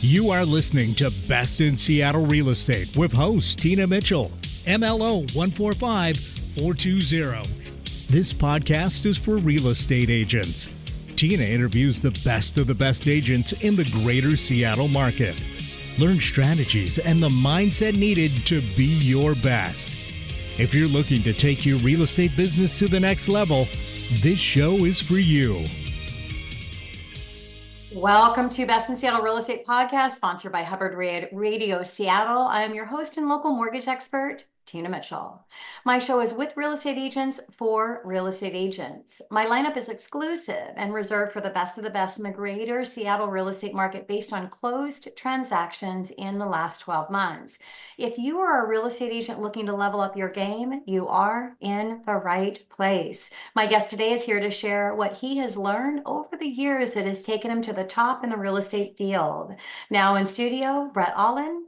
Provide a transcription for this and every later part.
You are listening to Best in Seattle Real Estate with host Tina Mitchell, MLO 145420. This podcast is for real estate agents. Tina interviews the best of the best agents in the greater Seattle market. Learn strategies and the mindset needed to be your best. If you're looking to take your real estate business to the next level, this show is for you. Welcome to Best in Seattle Real Estate Podcast, sponsored by Hubbard Radio Seattle. I am your host and local mortgage expert, Tina Mitchell. My show is with real estate agents for real estate agents. My lineup is exclusive and reserved for the best of the best in the greater Seattle real estate market based on closed transactions in the last 12 months. If you are a real estate agent looking to level up your game, you are in the right place. My guest today is here to share what he has learned over the years that has taken him to the top in the real estate field. Now in studio, Brett Ahlin,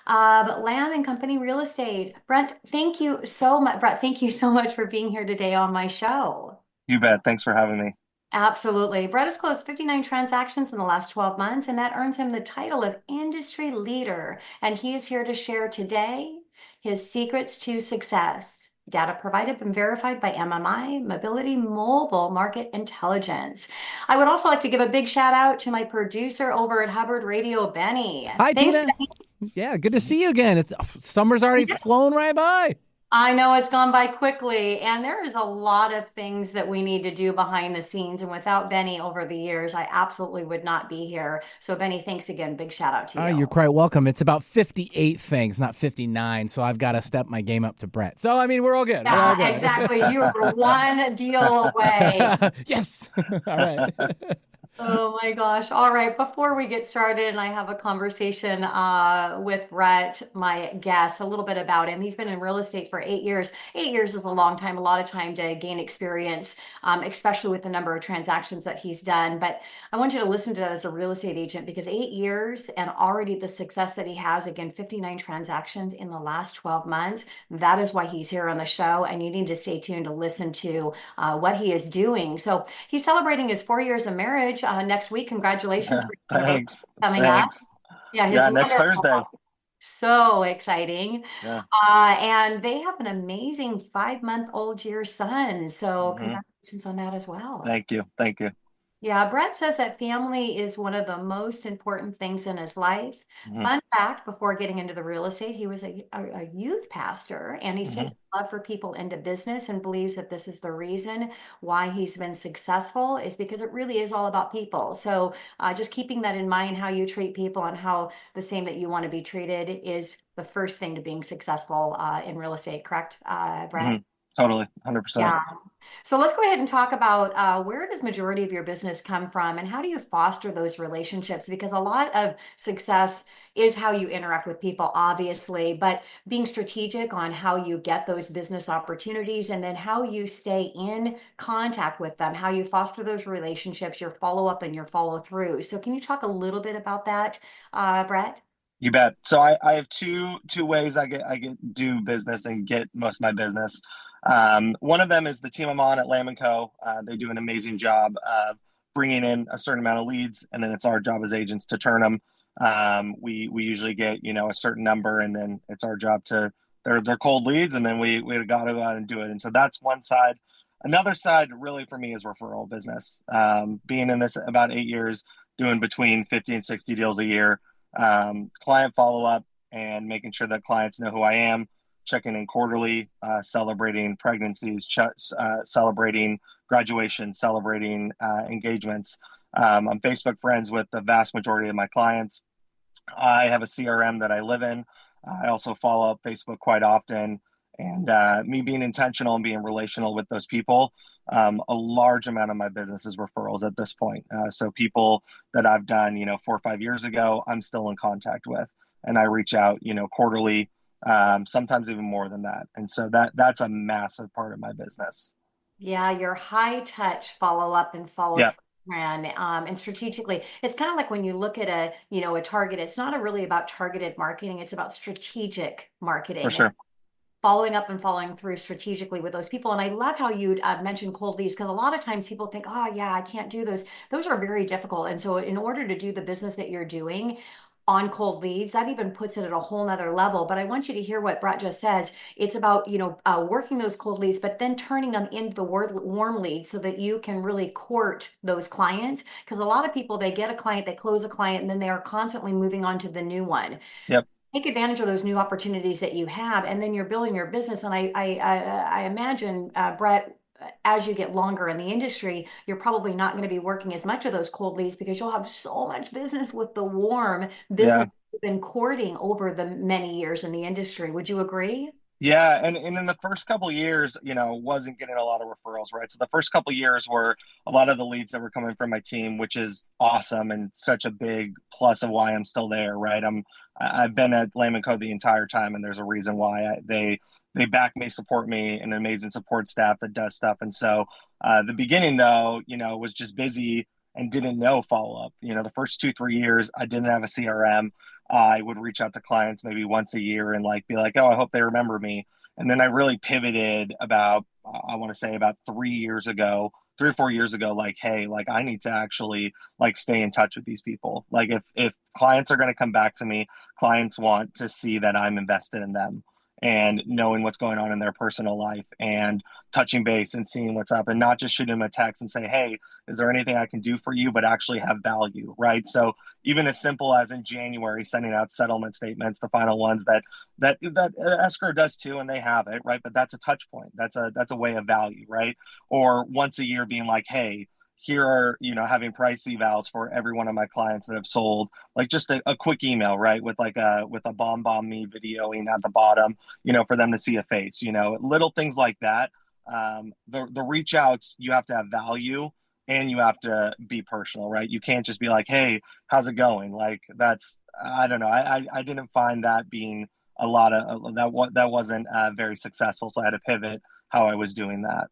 Lamb and Company Real Estate. Brett, thank you so much for being here today on my show. You bet. Thanks for having me. Absolutely. Brett has closed 59 transactions in the last 12 months, and that earns him the title of industry leader. And he is here to share today his secrets to success. Data provided and verified by MMI, Mobility Mobile Market Intelligence. I would also like to give a big shout out to my producer over at Hubbard Radio, Benny. Hi, Thanks, Tina. Benny. Yeah, good to see you again. Summer's already flown right by. I know it's gone by quickly, and there is a lot of things that we need to do behind the scenes. And without Benny over the years, I absolutely would not be here. So Benny, thanks again. Big shout out to you. You're quite welcome. It's about 58 things, not 59. So I've got to step my game up to Brett. So, I mean, we're all good. Yeah, we're all good. Exactly. You were one deal away. Yes. All right. Oh my gosh. All right. Before we get started and I have a conversation with Brett, my guest, a little bit about him. He's been in real estate for 8 years. 8 years is a long time, a lot of time to gain experience, especially with the number of transactions that he's done. But I want you to listen to that as a real estate agent because 8 years and already the success that he has, again, 59 transactions in the last 12 months. That is why he's here on the show. And you need to stay tuned to listen to what he is doing. So he's celebrating his 4 years of marriage next week. Congratulations. Thanks. Coming Thanks. up. Yeah, next Thursday. So exciting. Yeah. And they have an amazing 5-month-old year son. So congratulations on that as well. Thank you. Thank you. Yeah, Brett says that family is one of the most important things in his life. Fun fact, before getting into the real estate, he was a youth pastor, and he's taken love for people into business and believes that this is the reason why he's been successful is because it really is all about people. So just keeping that in mind, how you treat people and how the same that you want to be treated is the first thing to being successful in real estate, correct, Brett? Totally, 100%. Yeah. So let's go ahead and talk about where does majority of your business come from and how do you foster those relationships? Because a lot of success is how you interact with people, obviously, but being strategic on how you get those business opportunities and then how you stay in contact with them, how you foster those relationships, your follow-up and your follow-through. So can you talk a little bit about that, Brett? You bet. So I have two ways I get do business and get most of my business. One of them is the team I'm on at Lamb & Co. They do an amazing job of bringing in a certain amount of leads, and then it's our job as agents to turn them. We usually get, a certain number, and then it's our job to, they're cold leads, and then we got to go out and do it. And so that's one side. Another side really for me is referral business. Being in this about 8 years, doing between 50 and 60 deals a year, client follow-up and making sure that clients know who I am, checking in quarterly, celebrating pregnancies, celebrating graduation, celebrating engagements. I'm Facebook friends with the vast majority of my clients. I have a CRM that I live in. I also follow up Facebook quite often. And me being intentional and being relational with those people, a large amount of my business is referrals at this point. So people that I've done, 4 or 5 years ago, I'm still in contact with. And I reach out, quarterly, sometimes even more than that. And so that's a massive part of my business. Yeah, your high touch follow up and follow Yeah. plan and strategically, it's kind of like when you look at a target, it's not really about targeted marketing, it's about strategic marketing. For sure. Following up and following through strategically with those people. And I love how you mentioned cold leads, because a lot of times people think, oh yeah, I can't do those. Those are very difficult. And so in order to do the business that you're doing, on cold leads, that even puts it at a whole nother level. But I want you to hear what Brett just says. It's about, working those cold leads, but then turning them into the warm leads so that you can really court those clients. Because a lot of people, they get a client, they close a client, and then they are constantly moving on to the new one. Yep. Take advantage of those new opportunities that you have, and then you're building your business. And I imagine, Brett, as you get longer in the industry, you're probably not going to be working as much of those cold leads because you'll have so much business with the warm business Yeah. you've been courting over the many years in the industry. Would you agree? Yeah, and in the first couple of years, wasn't getting a lot of referrals, right? So the first couple of years were a lot of the leads that were coming from my team, which is awesome and such a big plus of why I'm still there, right? I've been at Lamb & Co the entire time, and there's a reason why. They back me, support me, an amazing support staff that does stuff. And so the beginning, though, was just busy and didn't know follow up. The first 2-3 years, I didn't have a CRM. I would reach out to clients maybe once a year and be like, oh, I hope they remember me. And then I really pivoted about, I want to say about 3 or 4 years ago, hey, I need to actually stay in touch with these people. If clients are going to come back to me, clients want to see that I'm invested in them and knowing what's going on in their personal life and touching base and seeing what's up and not just shooting them a text and say, hey, is there anything I can do for you, but actually have value, right? So even as simple as in January, sending out settlement statements, the final ones that escrow does too, and they have it, right? But that's a touch point. That's a way of value, right? Or once a year being like, hey, here are, having price evals for every one of my clients that have sold, just a quick email, right? With a bomb me videoing at the bottom, for them to see a face, little things like that. The reach outs, you have to have value and you have to be personal, right? You can't just be like, hey, how's it going? I don't know. I didn't find that being a lot of that wasn't very successful. So I had to pivot how I was doing that.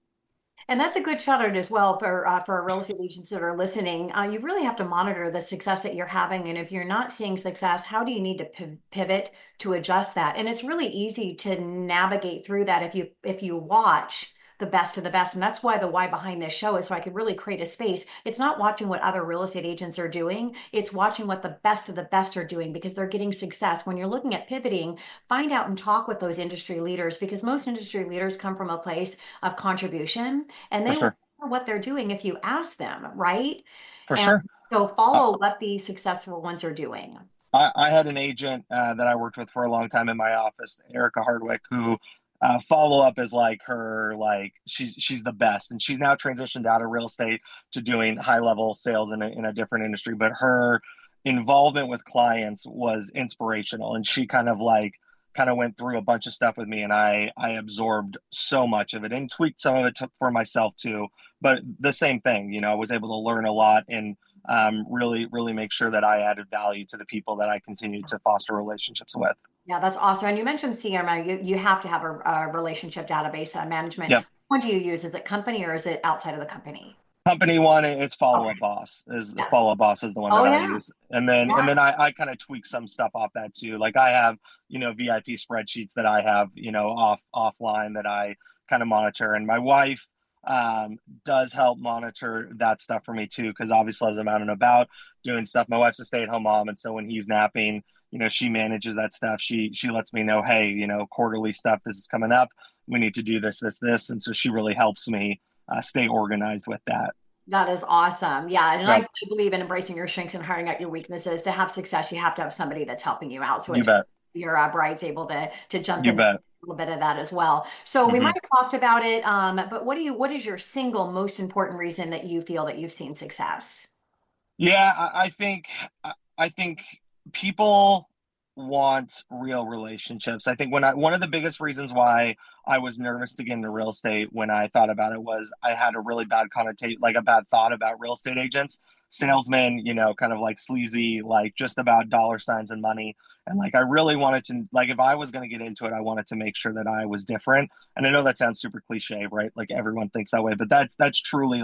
And that's a good shout out as well for real estate agents that are listening. You really have to monitor the success that you're having, and if you're not seeing success, how do you need to pivot to adjust that? And it's really easy to navigate through that if you watch the best of the best. And that's why the why behind this show is so I could really create a space. It's not watching what other real estate agents are doing. It's watching what the best of the best are doing because they're getting success. When you're looking at pivoting, find out and talk with those industry leaders because most industry leaders come from a place of contribution and For they will sure. know what they're doing if you ask them, right? For And sure. so follow what the successful ones are doing. I had an agent that I worked with for a long time in my office, Erica Hardwick, who follow up is she's the best, and she's now transitioned out of real estate to doing high level sales in a different industry. But her involvement with clients was inspirational, and she kind of went through a bunch of stuff with me, and I absorbed so much of it and tweaked some of it for myself too. But the same thing, I was able to learn a lot and really make sure that I added value to the people that I continued to foster relationships with. Yeah, that's awesome. And you mentioned CRM. You have to have a relationship database management. Yep. What do you use? Is it company or is it outside of the company? Company one, it's Follow Up Okay. Boss is the Yeah. Follow Up Boss is the one Oh that I yeah. use. And then Yeah. I kind of tweak some stuff off that too. I have, VIP spreadsheets that I have, offline that I kind of monitor. And my wife does help monitor that stuff for me too, because obviously as I'm out and about doing stuff, my wife's a stay-at-home mom. And so when he's napping, she manages that stuff. She lets me know, hey, quarterly stuff, this is coming up. We need to do this. And so she really helps me stay organized with that. That is awesome. Yeah. And Yep. I believe in embracing your strengths and hiring out your weaknesses. To have success, you have to have somebody that's helping you out. So You it's bet. your bride's able to jump You in a bet. little bit of that as well. So we Hmm. might have talked about it, but what is your single most important reason that you feel that you've seen success? Yeah, I think people want real relationships. I think one of the biggest reasons why I was nervous to get into real estate when I thought about it was I had a really bad connotation, a bad thought about real estate agents, salesmen, kind of sleazy, just about dollar signs and money. And I really wanted to, if I was going to get into it, I wanted to make sure that I was different. And I know that sounds super cliche, right? Everyone thinks that way, but that's truly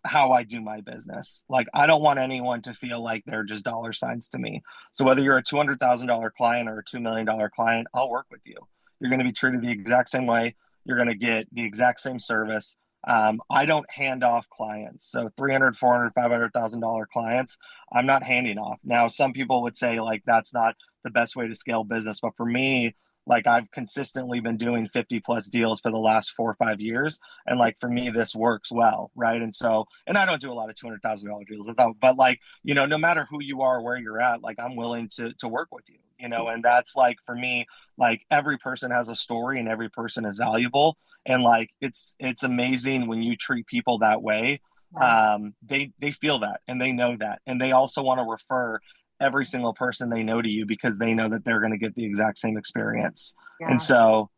how I do my business. I don't want anyone to feel like they're just dollar signs to me. So whether you're a $200,000 client or a $2 million client, I'll work with you. You're going to be treated the exact same way. You're going to get the exact same service. I don't hand off clients. So 300, 400, $500,000 clients, I'm not handing off. Now, some people would say like that's not the best way to scale business, but for me, like I've consistently been doing 50 plus deals for the last 4 or 5 years. And like for me, this works well. Right. And so, and I don't do a lot of $200,000 deals, but like, no matter who you are, where you're at, like I'm willing to work with you, and that's like for me, like every person has a story and every person is valuable. And like it's amazing when you treat people that way. They feel that and they know that, and they also want to refer every single person they know to you because they know that they're going to get the exact same experience. Yeah. And so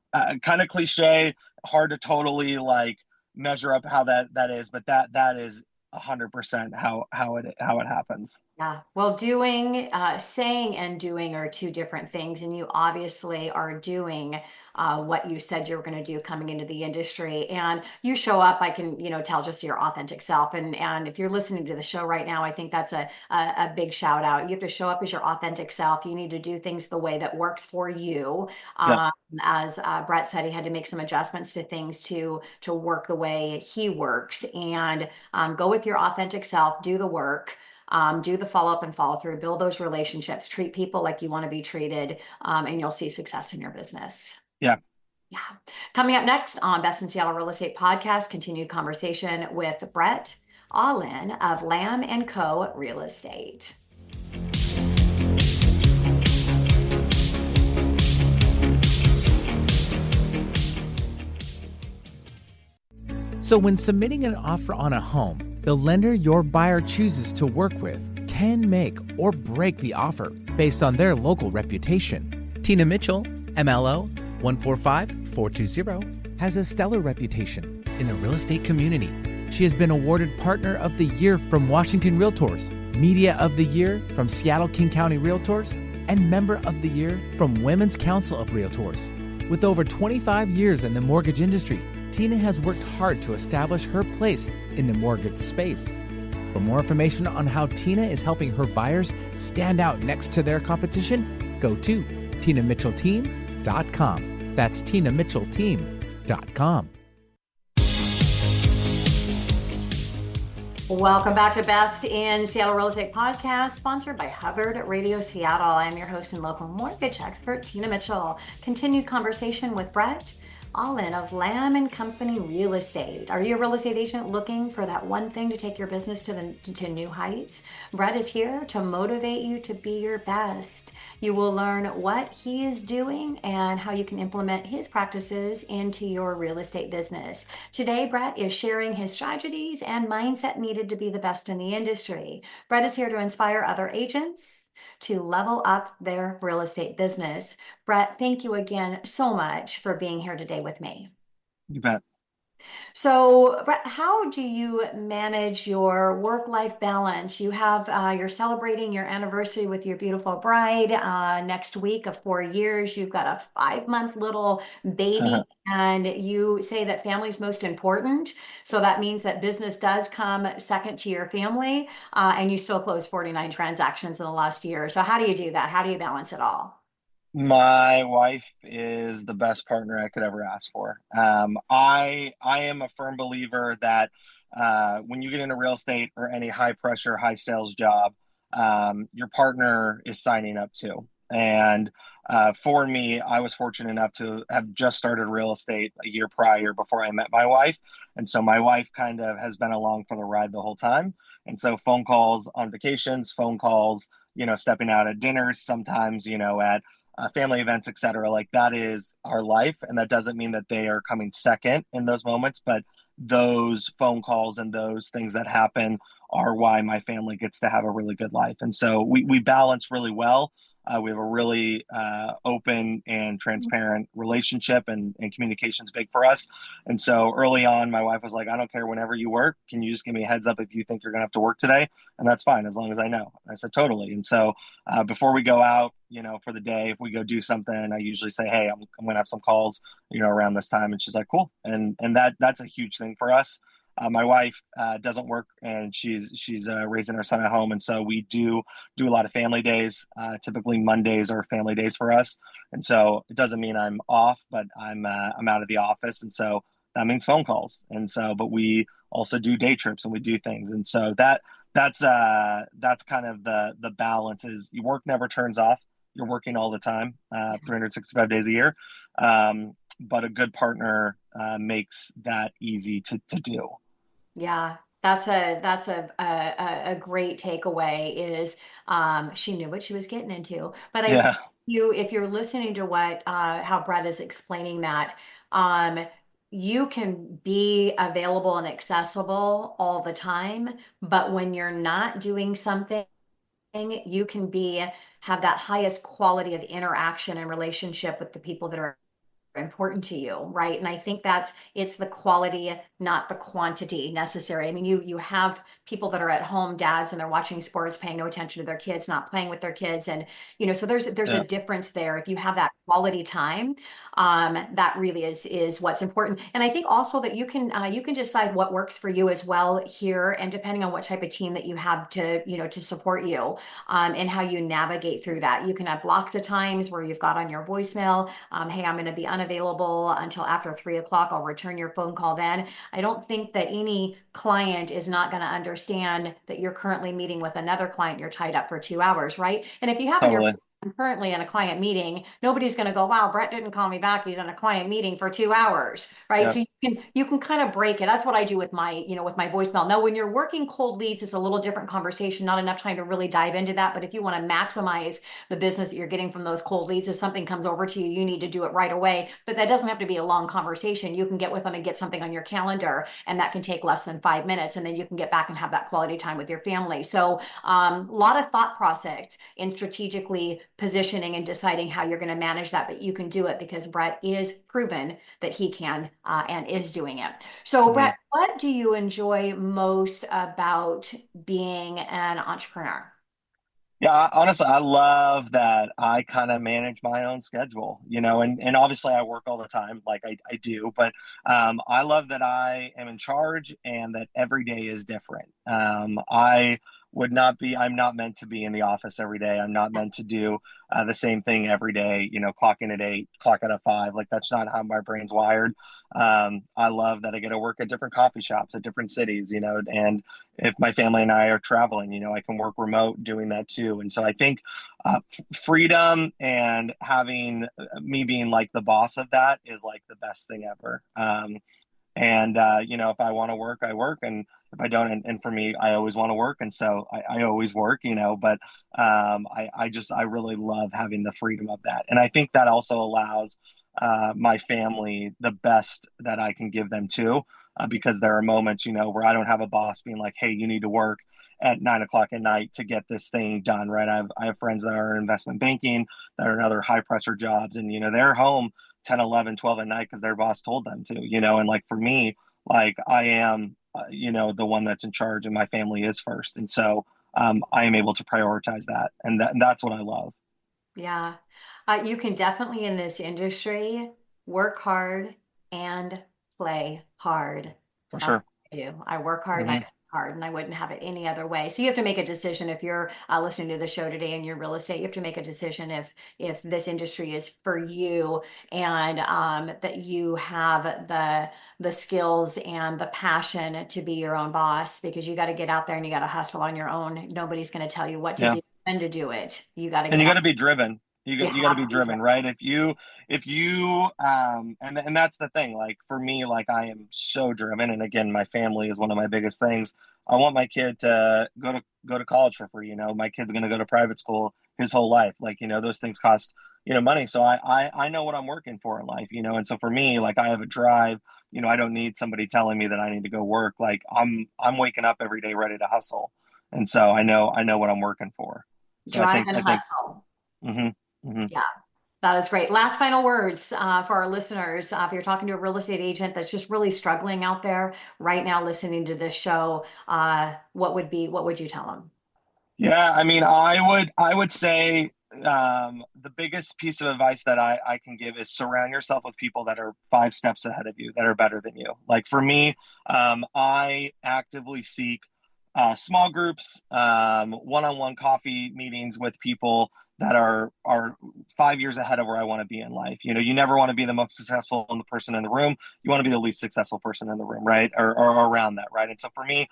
kind of cliche, hard to totally like measure up how that is, but that is 100% how it happens. Yeah. Well, saying and doing are two different things. And you obviously are doing what you said you were going to do coming into the industry. And you show up, I can, tell just your authentic self. And if you're listening to the show right now, I think that's a big shout out. You have to show up as your authentic self. You need to do things the way that works for you. Yeah. As Brett said, he had to make some adjustments to things to work the way he works, and go with your authentic self, do the work. Do the follow up and follow through, build those relationships, treat people like you want to be treated, and you'll see success in your business. Yeah. Yeah. Coming up next on Best in Seattle Real Estate Podcast, continued conversation with Brett Ahlin of Lamb & Co. Real Estate. So when submitting an offer on a home, the lender your buyer chooses to work with can make or break the offer based on their local reputation. Tina Mitchell, MLO 145420, has a stellar reputation in the real estate community. She has been awarded Partner of the Year from Washington Realtors, Media of the Year from Seattle King County Realtors, and Member of the Year from Women's Council of Realtors. With over 25 years in the mortgage industry, Tina has worked hard to establish her place in the mortgage space. For more information on how Tina is helping her buyers stand out next to their competition, go to TinaMitchellTeam.com. That's TinaMitchellTeam.com. Welcome back to Best in Seattle Real Estate Podcast, sponsored by Hubbard Radio Seattle. I'm your host and local mortgage expert, Tina Mitchell. Continued conversation with Brett Ahlin of Lamb & Company Real Estate. Are you a real estate agent looking for that one thing to take your business to new heights? Brett is here to motivate you to be your best. You will learn what he is doing and how you can implement his practices into your real estate business. Today, Brett is sharing his strategies and mindset needed to be the best in the industry. Brett is here to inspire other agents to level up their real estate business. Brett, thank you again so much for being here today with me. You bet. So, Brett, how do you manage your work-life balance? You're celebrating your anniversary with your beautiful bride next week of 4 years. You've got a 5-month little baby, and you say that family's most important. So that means that business does come second to your family, and you still closed 49 transactions in the last year. So how do you do that? How do you balance it all? My wife is the best partner I could ever ask for. I am a firm believer that when you get into real estate or any high pressure, high sales job, your partner is signing up too. And for me, I was fortunate enough to have just started real estate a year prior before I met my wife. And so my wife kind of has been along for the ride the whole time. And so phone calls on vacations, phone calls, stepping out at dinners, sometimes, at family events, etc. Like that is our life. And that doesn't mean that they are coming second in those moments, but those phone calls and those things that happen are why my family gets to have a really good life. And so we balance really well. We have a really open and transparent relationship, and communication's big for us. And so early on, my wife was like, I don't care whenever you work. Can you just give me a heads up if you think you're going to have to work today? And that's fine, as long as I know. I said, totally. And so before we go out, for the day, if we go do something, I usually say, hey, I'm going to have some calls, around this time. And she's like, cool. And that's a huge thing for us. My wife doesn't work, and she's raising her son at home, and so we do a lot of family days. Typically Mondays are family days for us, and so it doesn't mean I'm off, but I'm out of the office, and so that means phone calls. And so, but we also do day trips and we do things. And so that's kind of the balance is your work never turns off. You're working all the time, 365 days a year. But a good partner makes that easy to do. Yeah, that's a great takeaway is she knew what she was getting into. But I think Yeah, if you're listening to what how Brett is explaining that, um, you can be available and accessible all the time, but when you're not doing something, you can be have that highest quality of interaction and relationship with the people that are important to you, right? And I think it's the quality, not the quantity necessary. I mean, you have people that are at home, dads, and they're watching sports, paying no attention to their kids, not playing with their kids, and so there's a yeah, difference there. If you have that quality time, that really is what's important. And I think also that you can decide what works for you as well here, and depending on what type of team that you have to to support you, and how you navigate through that. You can have blocks of times where you've got on your voicemail, hey, I'm going to be unavailable until after 3 o'clock. I'll return your phone call then. I don't think that any client is not going to understand that you're currently meeting with another client. You're tied up for 2 hours, right? And if you have in your totally. I'm currently in a client meeting, nobody's going to go, wow, Brett didn't call me back. He's in a client meeting for 2 hours, right? Yeah, So you can kind of break it. That's what I do with my, with my voicemail. Now, when you're working cold leads, it's a little different conversation, not enough time to really dive into that. But if you want to maximize the business that you're getting from those cold leads, if something comes over to you, you need to do it right away. But that doesn't have to be a long conversation. You can get with them and get something on your calendar, and that can take less than 5 minutes. And then you can get back and have that quality time with your family. So a lot of thought process in strategically positioning and deciding how you're going to manage that, but you can do it because Brett is proven that he can and is doing it. So, hmm Brett, what do you enjoy most about being an entrepreneur? yeah. Honestly, I love that I kind of manage my own schedule, and obviously I work all the time, like I do, but I love that I am in charge and that every day is different. I'm not meant to be in the office every day. I'm not meant to do the same thing every day, clock in at 8, clock out at 5. Like that's not how my brain's wired. I love that I get to work at different coffee shops at different cities, and if my family and I are traveling, I can work remote doing that too. And so I think freedom and having me being like the boss of that is like the best thing ever. And if I want to work, I work, and if I don't, and for me, I always want to work, and so I always work, but I really love having the freedom of that, and I think that also allows my family the best that I can give them too, because there are moments, where I don't have a boss being like, hey, you need to work at 9 o'clock at night to get this thing done, right? I have friends that are in investment banking, that are in other high pressure jobs, and they're home 10, 11, 12 at night because their boss told them to, and like for me, like I am, the one that's in charge, and my family is first. And so I am able to prioritize that. And that's what I love. Yeah. You can definitely in this industry work hard and play hard. For That's sure. what I do. I work hard and I hmm play hard, and I wouldn't have it any other way. So you have to make a decision if you're listening to the show today and you're real estate. You have to make a decision if this industry is for you, and that you have the skills and the passion to be your own boss, because you got to get out there and you got to hustle on your own. Nobody's going to tell you what to Yeah. do, when to do it. You got to And get you got out. to be driven. You You got to have be to be driven, right? If you and that's the thing, like for me, like I am so driven, and again, my family is one of my biggest things. I want my kid to go to college for free. My kid's going to go to private school his whole life. Like, those things cost, money. So I know what I'm working for in life, and so for me, like I have a drive. I don't need somebody telling me that I need to go work. Like I'm waking up every day ready to hustle. And so I know what I'm working for. So I drive think and I think hustle. hmm hmm Yeah, that is great. Last final words for our listeners. If you're talking to a real estate agent that's just really struggling out there right now, listening to this show, what would you tell them? Yeah, I mean, I would say the biggest piece of advice that I can give is surround yourself with people that are 5 steps ahead of you, that are better than you. Like for me, I actively seek small groups, one-on-one coffee meetings with people that are 5 years ahead of where I want to be in life. You know, you never want to be the most successful person in the room. You want to be the least successful person in the room, right? Or around that, right? And so for me,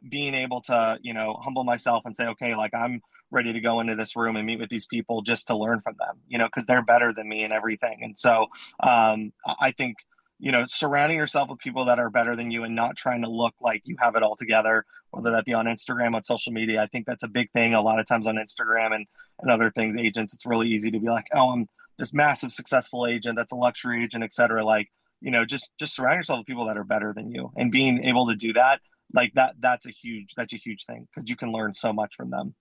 being able to, you know, humble myself and say, okay, like I'm ready to go into this room and meet with these people just to learn from them, you know, because they're better than me and everything. And so I think, you know, surrounding yourself with people that are better than you and not trying to look like you have it all together, whether that be on Instagram, on social media. I think that's a big thing. A lot of times on Instagram and other things, agents, it's really easy to be like, oh, I'm this massive successful agent that's a luxury agent, et cetera. Like, you know, just surround yourself with people that are better than you, and being able to do that, like that's a huge thing, because you can learn so much from them.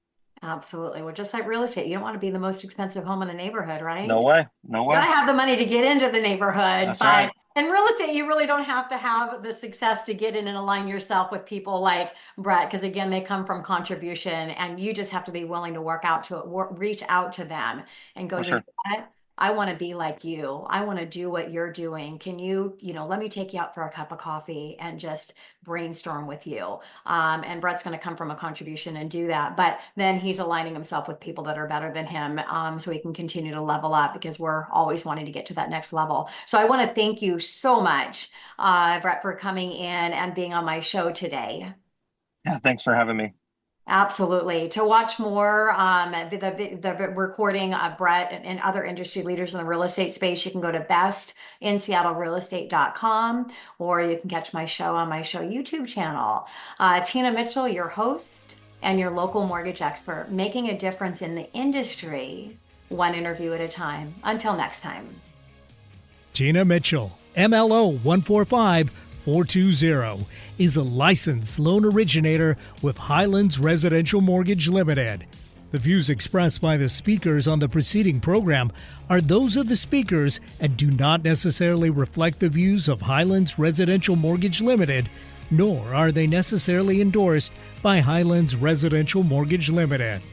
Absolutely. Well, just like real estate, you don't want to be the most expensive home in the neighborhood, right? No way. You gotta have the money to get into the neighborhood. That's But right. in real estate, you really don't have to have the success to get in and align yourself with people like Brett, because again, they come from contribution, and you just have to be willing to reach out to them and go, For you sure. know what? I want to be like you. I want to do what you're doing. Can you, let me take you out for a cup of coffee and just brainstorm with you. And Brett's going to come from a contribution and do that. But then he's aligning himself with people that are better than him, so he can continue to level up, because we're always wanting to get to that next level. So I want to thank you so much, Brett, for coming in and being on my show today. Yeah, thanks for having me. Absolutely. To watch more the recording of Brett and other industry leaders in the real estate space, you can go to bestinseattlerealestate.com, or you can catch my show on my show YouTube channel. Tina Mitchell, your host and your local mortgage expert, making a difference in the industry, one interview at a time. Until next time. Tina Mitchell, MLO 145420, is a licensed loan originator with Highlands Residential Mortgage Limited. The views expressed by the speakers on the preceding program are those of the speakers and do not necessarily reflect the views of Highlands Residential Mortgage Limited, nor are they necessarily endorsed by Highlands Residential Mortgage Limited.